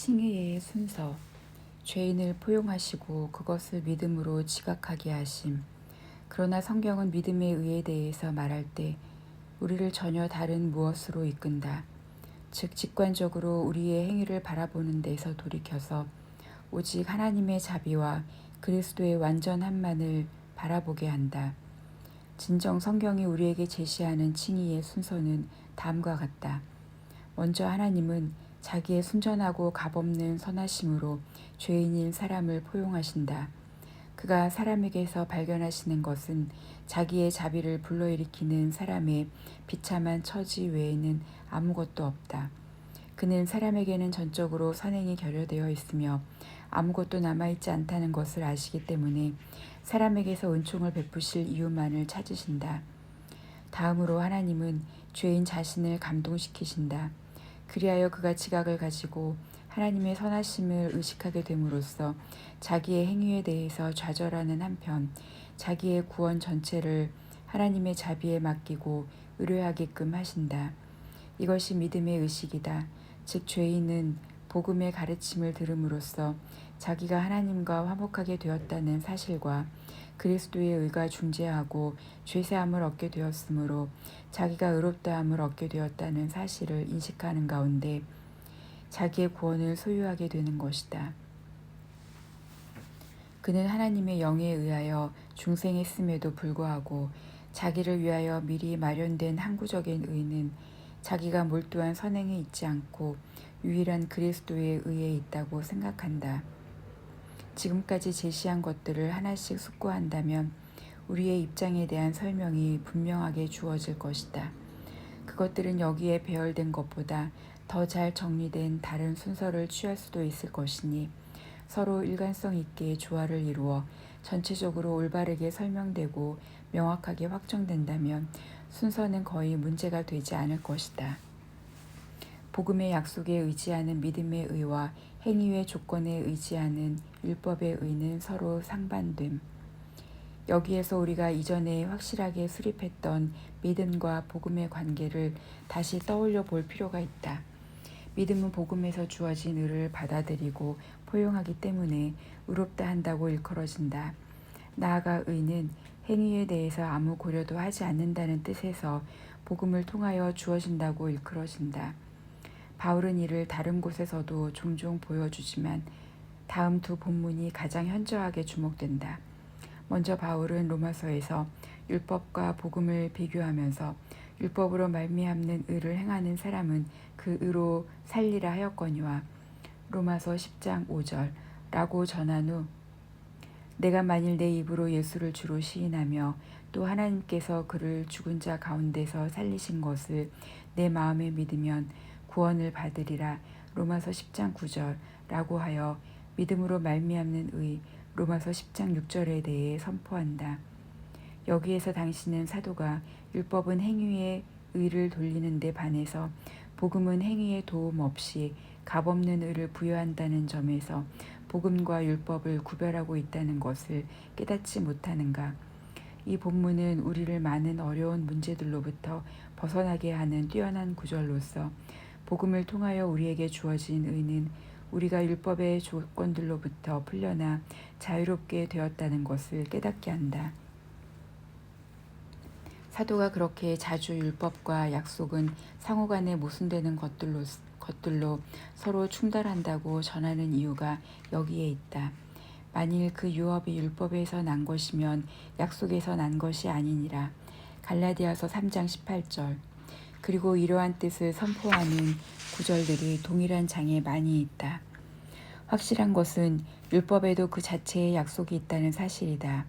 칭의의 순서. 죄인을 포용하시고 그것을 믿음으로 지각하게 하심. 그러나 성경은 믿음의 의에 대해서 말할 때 우리를 전혀 다른 무엇으로 이끈다. 즉 직관적으로 우리의 행위를 바라보는 데서 돌이켜서 오직 하나님의 자비와 그리스도의 완전함만을 바라보게 한다. 진정 성경이 우리에게 제시하는 칭의의 순서는 다음과 같다. 먼저 하나님은 자기의 순전하고 값없는 선하심으로 죄인인 사람을 포용하신다. 그가 사람에게서 발견하시는 것은 자기의 자비를 불러일으키는 사람의 비참한 처지 외에는 아무것도 없다. 그는 사람에게는 전적으로 선행이 결여되어 있으며 아무것도 남아있지 않다는 것을 아시기 때문에 사람에게서 은총을 베푸실 이유만을 찾으신다. 다음으로 하나님은 죄인 자신을 감동시키신다. 그리하여 그가 지각을 가지고 하나님의 선하심을 의식하게 됨으로써 자기의 행위에 대해서 좌절하는 한편 자기의 구원 전체를 하나님의 자비에 맡기고 의뢰하게끔 하신다. 이것이 믿음의 의식이다. 즉 죄인은 복음의 가르침을 들음으로써 자기가 하나님과 화목하게 되었다는 사실과 그리스도의 의가 중재하고 죄사함을 얻게 되었으므로 자기가 의롭다함을 얻게 되었다는 사실을 인식하는 가운데 자기의 구원을 소유하게 되는 것이다. 그는 하나님의 영에 의하여 중생했음에도 불구하고 자기를 위하여 미리 마련된 항구적인 의는 자기가 몰두한 선행에 있지 않고 유일한 그리스도의 의에 있다고 생각한다. 지금까지 제시한 것들을 하나씩 숙고한다면 우리의 입장에 대한 설명이 분명하게 주어질 것이다. 그것들은 여기에 배열된 것보다 더 잘 정리된 다른 순서를 취할 수도 있을 것이니 서로 일관성 있게 조화를 이루어 전체적으로 올바르게 설명되고 명확하게 확정된다면 순서는 거의 문제가 되지 않을 것이다. 복음의 약속에 의지하는 믿음의 의와 행위의 조건에 의지하는 율법의 의는 서로 상반됨. 여기에서 우리가 이전에 확실하게 수립했던 믿음과 복음의 관계를 다시 떠올려 볼 필요가 있다. 믿음은 복음에서 주어진 의를 받아들이고 포용하기 때문에 의롭다 한다고 일컬어진다. 나아가 의는 행위에 대해서 아무 고려도 하지 않는다는 뜻에서 복음을 통하여 주어진다고 일컬어진다. 바울은 이를 다른 곳에서도 종종 보여주지만 다음 두 본문이 가장 현저하게 주목된다. 먼저 바울은 로마서에서 율법과 복음을 비교하면서 율법으로 말미암는 의를 행하는 사람은 그 의로 살리라 하였거니와 로마서 10장 5절라고 전한 후 내가 만일 내 입으로 예수를 주로 시인하며 또 하나님께서 그를 죽은 자 가운데서 살리신 것을 내 마음에 믿으면 구원을 받으리라 로마서 10장 9절라고 하여 믿음으로 말미암는 의 로마서 10장 6절에 대해 선포한다. 여기에서 당신은 사도가 율법은 행위의 의를 돌리는 데 반해서 복음은 행위의 도움 없이 값없는 의를 부여한다는 점에서 복음과 율법을 구별하고 있다는 것을 깨닫지 못하는가? 이 본문은 우리를 많은 어려운 문제들로부터 벗어나게 하는 뛰어난 구절로서 복음을 통하여 우리에게 주어진 의는 우리가 율법의 조건들로부터 풀려나 자유롭게 되었다는 것을 깨닫게 한다. 사도가 그렇게 자주 율법과 약속은 상호간에 모순되는 것들로 서로 충돌한다고 전하는 이유가 여기에 있다. 만일 그 유업이 율법에서 난 것이면 약속에서 난 것이 아니니라. 갈라디아서 3장 18절. 그리고 이러한 뜻을 선포하는 구절들이 동일한 장에 많이 있다. 확실한 것은 율법에도 그 자체의 약속이 있다는 사실이다.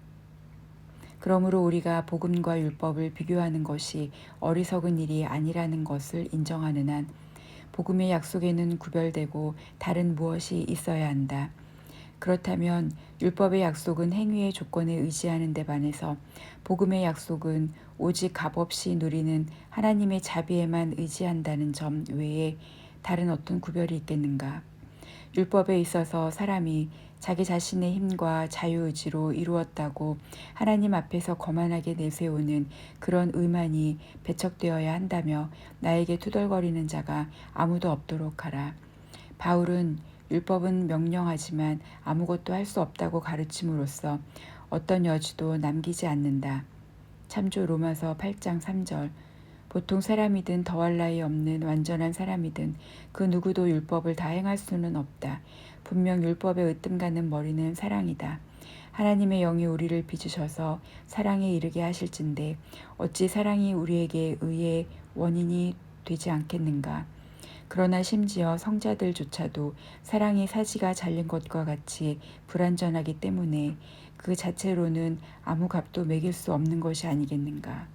그러므로 우리가 복음과 율법을 비교하는 것이 어리석은 일이 아니라는 것을 인정하는 한 복음의 약속에는 구별되고 다른 무엇이 있어야 한다. 그렇다면 율법의 약속은 행위의 조건에 의지하는 데 반해서 복음의 약속은 오직 값없이 누리는 하나님의 자비에만 의지한다는 점 외에 다른 어떤 구별이 있겠는가? 율법에 있어서 사람이 자기 자신의 힘과 자유의지로 이루었다고 하나님 앞에서 거만하게 내세우는 그런 의만이 배척되어야 한다며 나에게 투덜거리는 자가 아무도 없도록 하라. 바울은 율법은 명령하지만 아무것도 할 수 없다고 가르침으로써 어떤 여지도 남기지 않는다. 참조 로마서 8장 3절. 보통 사람이든 더할 나위 없는 완전한 사람이든 그 누구도 율법을 다 행할 수는 없다. 분명 율법의 으뜸가는 머리는 사랑이다. 하나님의 영이 우리를 빚으셔서 사랑에 이르게 하실진데 어찌 사랑이 우리에게 의의 원인이 되지 않겠는가. 그러나 심지어 성자들조차도 사랑이 사지가 잘린 것과 같이 불완전하기 때문에 그 자체로는 아무 값도 매길 수 없는 것이 아니겠는가.